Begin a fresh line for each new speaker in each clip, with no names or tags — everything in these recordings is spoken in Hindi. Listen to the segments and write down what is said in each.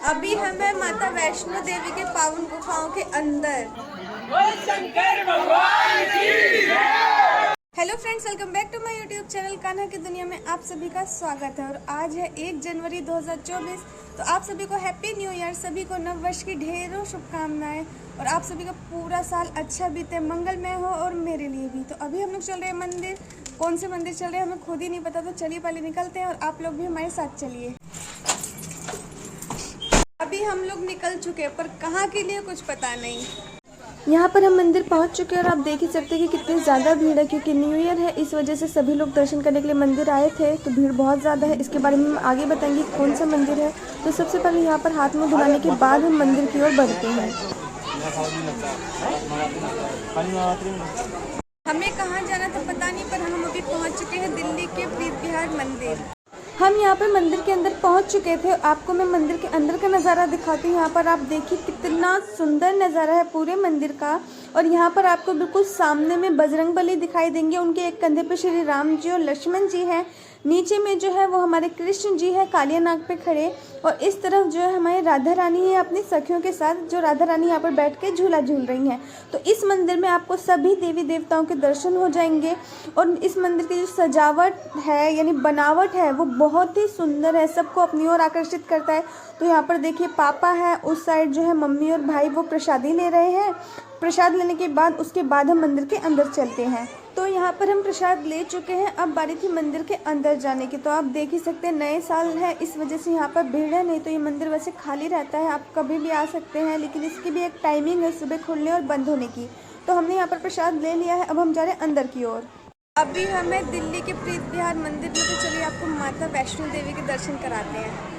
अभी हमें माता वैष्णो देवी के पावन गुफाओं के अंदर। Hello friends, welcome back to my YouTube channel Kanha की दुनिया में आप सभी का स्वागत है। और आज है 1 जनवरी 2024। तो आप सभी को हैप्पी न्यू ईयर, सभी को नव वर्ष की ढेरों शुभकामनाएं और आप सभी का पूरा साल अच्छा बीते, मंगलमय हो और मेरे लिए भी। तो अभी हम लोग चल रहे हैं मंदिर। कौन से मंदिर चल रहे हैं हमें खुद ही नहीं पता, तो चलिए पहले निकलते हैं और आप लोग भी हमारे साथ चलिए। अभी हम लोग निकल चुके हैं पर कहाँ के लिए कुछ पता नहीं। यहाँ पर हम मंदिर पहुँच चुके हैं और आप देख ही सकते हैं कि कितनी ज़्यादा भीड़ है, क्योंकि न्यू ईयर है, इस वजह से सभी लोग दर्शन करने के लिए मंदिर आए थे। तो भीड़ बहुत ज़्यादा है, इसके बारे में हम आगे बताएंगे कौन सा मंदिर है। तो सबसे पहले यहाँ पर हाथ मुँह धुलाने के बाद हम मंदिर की ओर बढ़ते हैं। हमें कहाँ जाना था पता नहीं, पर हम अभी पहुँच चुके हैं दिल्ली के प्रीत विहार मंदिर। हम यहाँ पर मंदिर के अंदर पहुँच चुके थे। आपको मैं मंदिर के अंदर का नज़ारा दिखाती हूँ। यहाँ पर आप देखिए कितना सुंदर नज़ारा है पूरे मंदिर का। और यहाँ पर आपको बिल्कुल सामने में बजरंगबली दिखाई देंगे, उनके एक कंधे पे श्री राम जी और लक्ष्मण जी हैं। नीचे में जो है वो हमारे कृष्ण जी है कालिया नाग पे खड़े, और इस तरफ जो है हमारी राधा रानी है अपनी सखियों के साथ, जो राधा रानी यहाँ पर बैठ के झूला झूल रही हैं। तो इस मंदिर में आपको सभी देवी देवताओं के दर्शन हो जाएंगे। और इस मंदिर की जो सजावट है यानी बनावट है वो बहुत ही सुंदर है, सबको अपनी ओर आकर्षित करता है। तो यहाँ पर देखिए पापा है, उस साइड जो है मम्मी और भाई वो प्रसादी ले रहे हैं। प्रसाद लेने के बाद उसके बाद हम मंदिर के अंदर चलते हैं। तो यहाँ पर हम प्रसाद ले चुके हैं, अब बारी थी मंदिर के अंदर जाने की। तो आप देख ही सकते हैं नए साल है, इस वजह से यहाँ पर भीड़ है, नहीं तो ये मंदिर वैसे खाली रहता है, आप कभी भी आ सकते हैं। लेकिन इसकी भी एक टाइमिंग है सुबह खुलने और बंद होने की। तो हमने यहाँ पर प्रसाद ले लिया है, अब हम जा रहे हैं अंदर की ओर। अभी हमें दिल्ली के प्रीत विहार मंदिर में, तो चलिए आपको माता वैष्णो देवी के दर्शन कराते हैं।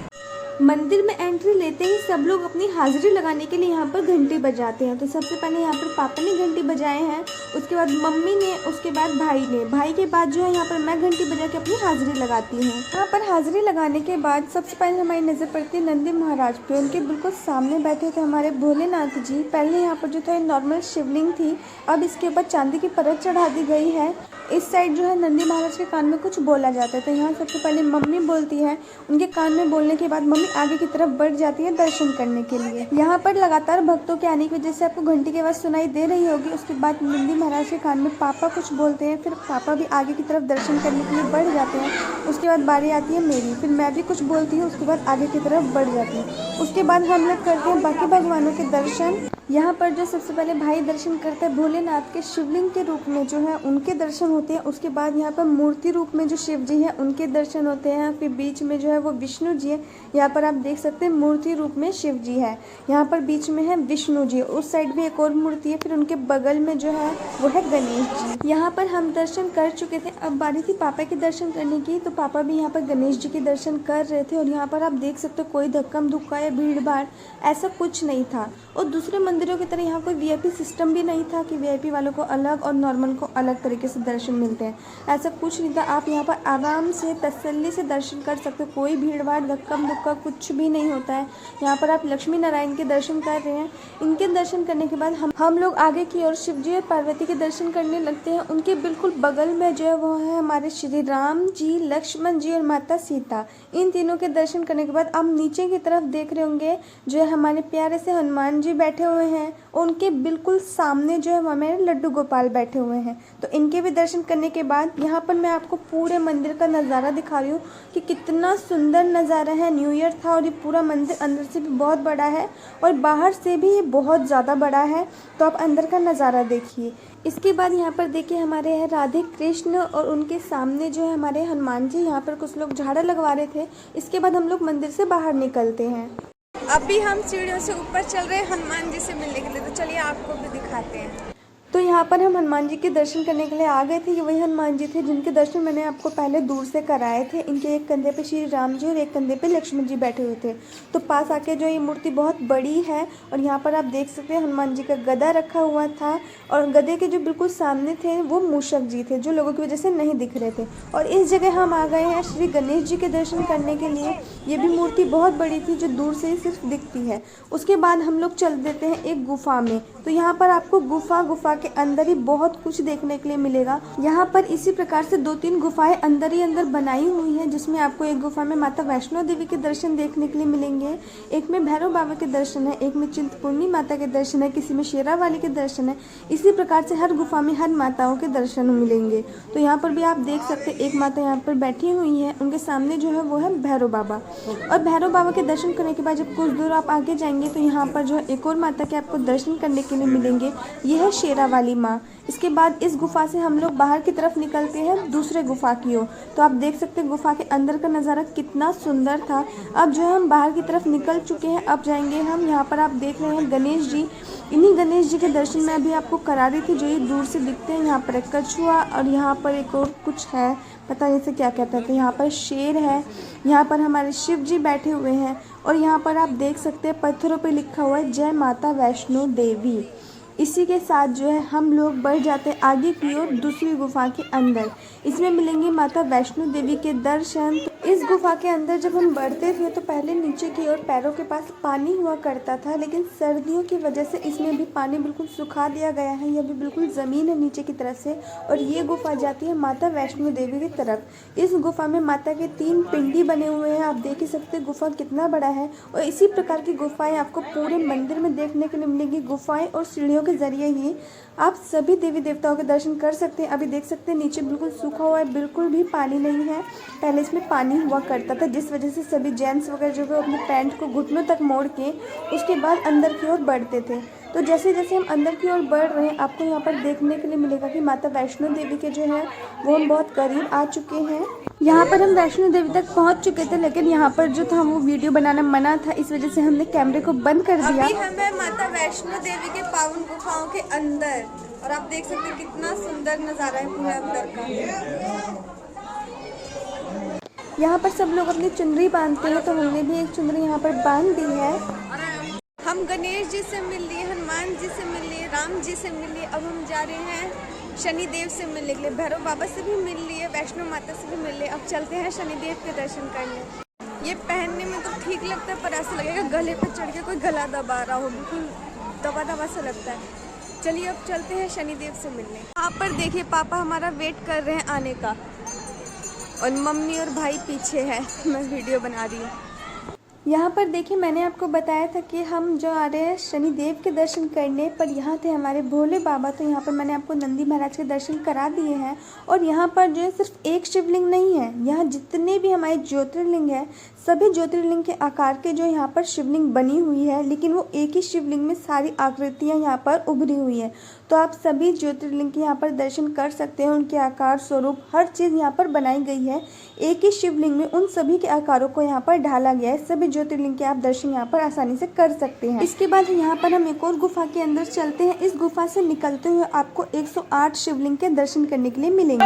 मंदिर में एंट्री लेते ही सब लोग अपनी हाजिरी लगाने के लिए यहाँ पर घंटी बजाते हैं। तो सबसे पहले यहाँ पर पापा ने घंटी बजाए हैं, उसके बाद मम्मी ने, उसके बाद भाई ने, भाई के बाद जो है यहाँ पर मैं घंटी बजा के अपनी हाजिरी लगाती हूँ। यहाँ पर हाजिरी लगाने के बाद सबसे पहले हमारी नज़र पड़ती है नंदी महाराज पे। उनके बिल्कुल सामने बैठे थे हमारे भोलेनाथ जी। पहले यहाँ पर जो था नॉर्मल शिवलिंग थी, अब इसके ऊपर चांदी की परत चढ़ा दी गई है। इस साइड जो है नंदी महाराज के कान में कुछ बोला जाता है। तो यहाँ सबसे पहले मम्मी बोलती है, उनके कान में बोलने के बाद मम्मी आगे की तरफ बढ़ जाती है दर्शन करने के लिए। यहाँ पर लगातार भक्तों के आने की वजह से आपको घंटी की आवाज़ सुनाई दे रही होगी। उसके बाद नंदी महाराज के कान में पापा कुछ बोलते हैं, फिर पापा भी आगे की तरफ दर्शन करने के लिए बढ़ जाते हैं। उसके बाद बारी आती है मेरी, फिर मैं भी कुछ बोलती हूँ, उसके बाद आगे की तरफ बढ़ जाती हूँ। उसके बाद हम लोग करते हैं बाकी भगवानों के दर्शन। यहाँ पर जो सबसे पहले भाई दर्शन करते हैं भोलेनाथ के शिवलिंग के रूप में जो है उनके दर्शन होते हैं। उसके बाद यहाँ पर मूर्ति रूप में जो शिव जी है उनके दर्शन होते हैं। फिर बीच में जो है वो विष्णु जी है, यहाँ पर आप देख सकते हैं मूर्ति रूप में शिव जी है। यहाँ पर बीच में है विष्णु जी, उस साइड भी एक और मूर्ति है, फिर उनके बगल में जो है वो है गणेश जी। यहाँ पर हम दर्शन कर चुके थे, अब बारी थी पापा के दर्शन करने की। तो पापा भी यहाँ पर गणेश जी के दर्शन कर रहे थे। और यहाँ पर आप देख सकते हो कोई धक्कम धुक्का या भीड़ भाड़ ऐसा कुछ नहीं था। और दूसरे मंदिरों की तरह यहाँ कोई वीआईपी सिस्टम भी नहीं था कि वीआईपी वालों को अलग और नॉर्मल को अलग तरीके से दर्शन मिलते हैं, ऐसा कुछ नहीं था। आप यहाँ पर आराम से तसल्ली से दर्शन कर सकते हो, कोई भीड़ भाड़ धक्कम धुक्का कुछ भी नहीं होता है। यहाँ पर आप लक्ष्मी नारायण के दर्शन कर रहे हैं। इनके दर्शन करने के बाद हम लोग आगे की ओर शिव जी और पार्वती के दर्शन करने लगते हैं। उनके बिल्कुल बगल में जो है वो है हमारे श्री राम जी, लक्ष्मण जी और माता सीता। इन तीनों के दर्शन करने के बाद आप नीचे की तरफ देख रहे होंगे जो है हमारे प्यारे से हनुमान जी बैठे हुए हैं। उनके बिल्कुल सामने जो है वो हमारे लड्डू गोपाल बैठे हुए हैं। तो इनके भी दर्शन करने के बाद यहाँ पर मैं आपको पूरे मंदिर का नज़ारा दिखा रही हूँ कि कितना सुंदर नज़ारा है। न्यू ईयर था और ये पूरा मंदिर अंदर से भी बहुत बड़ा है और बाहर से भी ये बहुत ज़्यादा बड़ा है। तो आप अंदर का नज़ारा देखिए। इसके बाद यहाँ पर देखिए हमारे हैं राधे कृष्ण और उनके सामने जो है हमारे हनुमान जी। यहाँ पर कुछ लोग झाड़ा लगवा रहे थे। इसके बाद हम लोग मंदिर से बाहर निकलते हैं। अभी हम सीढ़ियों से ऊपर चल रहे हैं हनुमान जी से मिलने के लिए, तो चलिए आपको भी दिखाते हैं। तो यहाँ पर हम हनुमान जी के दर्शन करने के लिए आ गए थे। ये वही हनुमान जी थे जिनके दर्शन मैंने आपको पहले दूर से कराए थे। इनके एक कंधे पे श्री राम जी और एक कंधे पे लक्ष्मण जी बैठे हुए थे। तो पास आके जो ये मूर्ति बहुत बड़ी है और यहाँ पर आप देख सकते हैं हनुमान जी का गदा रखा हुआ था और गदे के जो बिल्कुल सामने थे वो मूषक जी थे जो लोगों की वजह से नहीं दिख रहे थे। और इस जगह हम आ गए हैं श्री गणेश जी के दर्शन करने के लिए। ये भी मूर्ति बहुत बड़ी थी जो दूर से ही सिर्फ दिखती है। उसके बाद हम लोग चल देते हैं एक गुफा में। तो यहाँ पर आपको गुफा के अंदर ही बहुत कुछ देखने के लिए मिलेगा। यहाँ पर इसी प्रकार से 2-3 गुफाएं अंदर ही अंदर बनाई हुई हैं, जिसमें आपको एक गुफा में माता वैष्णो देवी के दर्शन देखने के लिए मिलेंगे, एक में भैरव बाबा के दर्शन है, एक में चिंतपूर्णी माता के दर्शन है, किसी में शेरावाली के दर्शन है। इसी प्रकार से हर गुफा में हर माताओं के दर्शन मिलेंगे। तो यहाँ पर भी आप देख सकते हैं एक माता यहाँ पर बैठी हुई है, उनके सामने जो है वो है भैरव बाबा। और भैरव बाबा के दर्शन करने के बाद जब कुछ दूर आप आगे जाएंगे तो यहाँ पर जो है एक और माता के आपको दर्शन करने के लिए मिलेंगे, ये है शेरावाली माँ। इसके बाद इस गुफा से हम लोग बाहर की तरफ निकलते हैं दूसरे गुफा की ओर। तो आप देख सकते हैं गुफा के अंदर का नज़ारा कितना सुंदर था। अब जो है हम बाहर की तरफ निकल चुके हैं, अब जाएंगे हम, यहाँ पर आप देख रहे हैं गणेश जी। इन्हीं गणेश जी के दर्शन मैं अभी आपको करा रही थी, जो ये दूर से दिखते हैं। यहाँ पर एक कछुआ और यहाँ पर एक और कुछ है, पता नहीं से क्या कहते हैं। तो यहाँ पर शेर है, यहाँ पर हमारे शिव जी बैठे हुए हैं और यहाँ पर आप देख सकते हैं पत्थरों पे लिखा हुआ है जय माता वैष्णो देवी। इसी के साथ जो है हम लोग बढ़ जाते हैं आगे की ओर दूसरी गुफा के अंदर। इसमें मिलेंगे माता वैष्णो देवी के दर्शन। इस गुफा के अंदर जब हम बढ़ते थे तो पहले नीचे की ओर पैरों के पास पानी हुआ करता था, लेकिन सर्दियों की वजह से इसमें भी पानी बिल्कुल सुखा दिया गया है। यह भी बिल्कुल ज़मीन है नीचे की तरफ से और ये गुफा जाती है माता वैष्णो देवी की तरफ। इस गुफा में माता के 3 पिंडी बने हुए हैं, आप देख ही सकते हैं गुफा कितना बड़ा है। और इसी प्रकार की गुफाएं आपको पूरे मंदिर में देखने के लिए मिलेगी। गुफाएं और सीढ़ियों के जरिए ही आप सभी देवी देवताओं के दर्शन कर सकते हैं। अभी देख सकते हैं नीचे बिल्कुल सूखा हुआ है, बिल्कुल भी पानी नहीं है। पहले इसमें पानी हुआ करता था, जिस वजह से सभी जेंट्स वगैरह जो है अपने पैंट को घुटनों तक मोड़ के उसके बाद अंदर की ओर बढ़ते थे। तो जैसे जैसे हम अंदर की ओर बढ़ रहे हैं आपको यहाँ पर देखने के लिए मिलेगा कि माता वैष्णो देवी के जो है वो हम बहुत करीब आ चुके हैं। यहाँ पर हम वैष्णो देवी तक पहुँच चुके थे, लेकिन यहाँ पर जो था वो वीडियो बनाना मना था, इस वजह से हमने कैमरे को बंद कर दिया। अभी हम हैं माता वैष्णो देवी के पावन गुफाओं के अंदर और आप देख सकते हैं कितना सुंदर नज़ारा है पूरे अंदर का। यहाँ पर सब लोग अपनी चुनरी बांधते हैं, तो हमने भी एक चुनरी यहाँ पर बांध दी है। हम गणेश जी से मिल लिए, हनुमान जी से मिल लिए, राम जी से मिल लिए। अब हम जा रहे हैं शनिदेव से मिलने के लिए, भैरव बाबा से भी मिल लिए, वैष्णो माता से भी मिल लिए। अब चलते हैं शनिदेव के दर्शन करने। ये पहनने में तो ठीक लगता है, पर ऐसा लगेगा गले पे चढ़ के कोई गला दबा रहा हो, बिल्कुल दबा दबा सा लगता है। चलिए अब चलते हैं शनिदेव से मिलने। यहाँ पर देखिए पापा हमारा वेट कर रहे हैं आने का और मम्मी और भाई पीछे है, मैं वीडियो बना रही हूँ। यहाँ पर देखिए मैंने आपको बताया था कि हम जो आ रहे हैं शनिदेव के दर्शन करने, पर यहाँ थे हमारे भोले बाबा। तो यहाँ पर मैंने आपको नंदी महाराज के दर्शन करा दिए हैं। और यहाँ पर जो है सिर्फ एक शिवलिंग नहीं है, यहाँ जितने भी हमारे ज्योतिर्लिंग है सभी ज्योतिर्लिंग के आकार के जो यहाँ पर शिवलिंग बनी हुई है, लेकिन वो एक ही शिवलिंग में सारी आकृतियाँ यहाँ पर उभरी हुई है। तो आप सभी ज्योतिर्लिंग के यहाँ पर दर्शन कर सकते हैं। उनके आकार स्वरूप हर चीज़ यहाँ पर बनाई गई है। एक ही शिवलिंग में उन सभी के आकारों को यहाँ पर ढाला गया है। सभी ज्योतिर्लिंग के आप दर्शन यहाँ पर आसानी से कर सकते हैं। इसके बाद यहाँ पर हम एक और गुफा के अंदर चलते हैं। इस गुफा से निकलते हुए आपको 108 शिवलिंग के दर्शन करने के लिए मिलेंगे।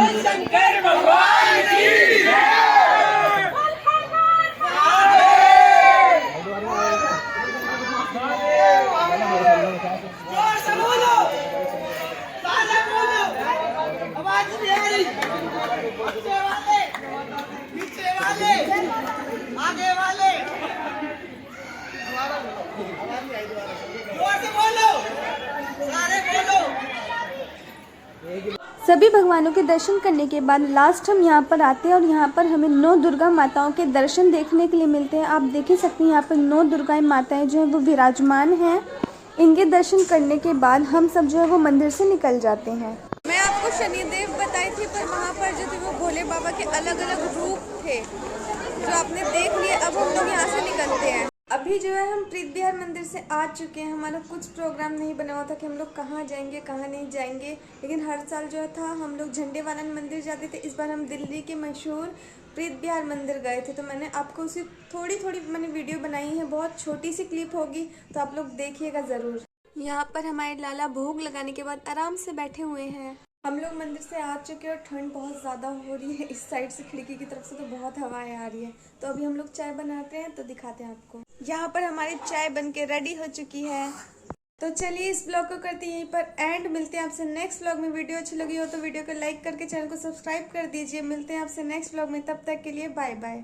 आगे वाले जोर से बोलो, सारे बोलो।
सभी भगवानों के दर्शन करने के बाद लास्ट हम यहाँ पर आते हैं और यहाँ पर हमें 9 दुर्गा माताओं के दर्शन देखने के लिए मिलते हैं। आप देख ही सकते हैं यहाँ पर 9 दुर्गाएं माताएं जो है वो विराजमान हैं। इनके दर्शन करने के बाद हम सब जो है वो मंदिर से निकल जाते हैं। मैं आपको शनिदेव बताई थी, पर वहाँ पर जो थे वो भोले बाबा के अलग अलग रूप थे जो आपने देख लिए। अब हम लोग यहाँ से निकलते हैं। अभी जो है हम प्रीत बिहार मंदिर से आ चुके हैं। हमारा कुछ प्रोग्राम नहीं बना हुआ था कि हम लोग कहाँ जाएंगे कहाँ नहीं जाएंगे, लेकिन हर साल जो था हम लोग झंडे वाला मंदिर जाते थे। इस बार हम दिल्ली के मशहूर प्रीत बिहार मंदिर गए थे, तो मैंने आपको उसी थोड़ी मैंने वीडियो बनाई है, बहुत छोटी सी क्लिप होगी, तो आप लोग देखिएगा ज़रूर। यहाँ पर हमारे लाला भोग लगाने के बाद आराम से बैठे हुए हैं। हम लोग मंदिर से आ चुके हैं और ठंड बहुत ज़्यादा हो रही है। इस साइड से खिड़की की तरफ से तो बहुत हवाएं आ रही है। तो अभी हम लोग चाय बनाते हैं, तो दिखाते हैं आपको। यहाँ पर हमारी चाय बनके रेडी हो चुकी है। तो चलिए इस ब्लॉग को करते हैं यहीं पर एंड। मिलते हैं आपसे नेक्स्ट ब्लॉग में। वीडियो अच्छी लगी हो तो वीडियो को लाइक करके चैनल को सब्सक्राइब कर दीजिए। मिलते हैं आपसे नेक्स्ट ब्लॉग में, तब तक के लिए बाय बाय।